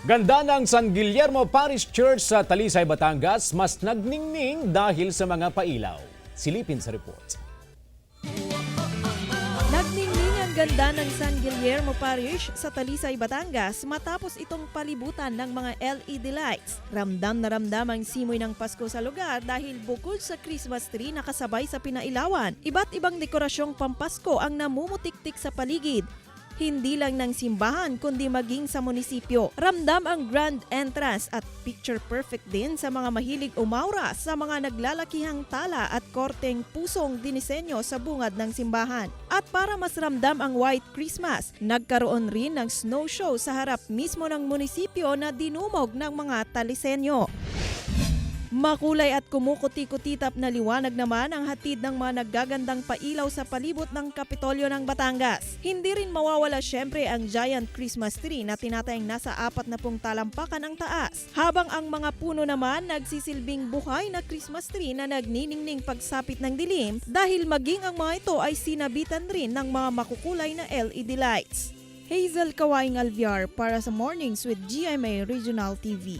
Ganda ng San Guillermo Parish Church sa Talisay, Batangas, mas nagningning dahil sa mga pailaw. Silipin sa report. Nagningning ang ganda ng San Guillermo Parish sa Talisay, Batangas matapos itong palibutan ng mga LED lights. Ramdam na ramdam ang simoy ng Pasko sa lugar dahil bukod sa Christmas tree na kasabay sa pinailawan, iba't ibang dekorasyong pampasko ang namumutik-tik sa paligid. Hindi lang ng simbahan kundi maging sa munisipyo. Ramdam ang grand entrance at picture perfect din sa mga mahilig umaura sa mga naglalakihang tala at korteng pusong dinisenyo sa bungad ng simbahan. At para mas ramdam ang White Christmas, nagkaroon rin ng snow show sa harap mismo ng munisipyo na dinumog ng mga talisenyo. Makulay at kumukuti-kutitap na liwanag naman ang hatid ng mga naggagandang pailaw sa palibot ng Kapitolyo ng Batangas. Hindi rin mawawala syempre ang giant Christmas tree na tinatayang nasa 40 talampakan ang taas. Habang ang mga puno naman nagsisilbing buhay na Christmas tree na nagniningning pagsapit ng dilim dahil maging ang mga ito ay sinabitan rin ng mga makukulay na LED lights. Hazel Kawaing Alviar para sa Mornings with GMA Regional TV.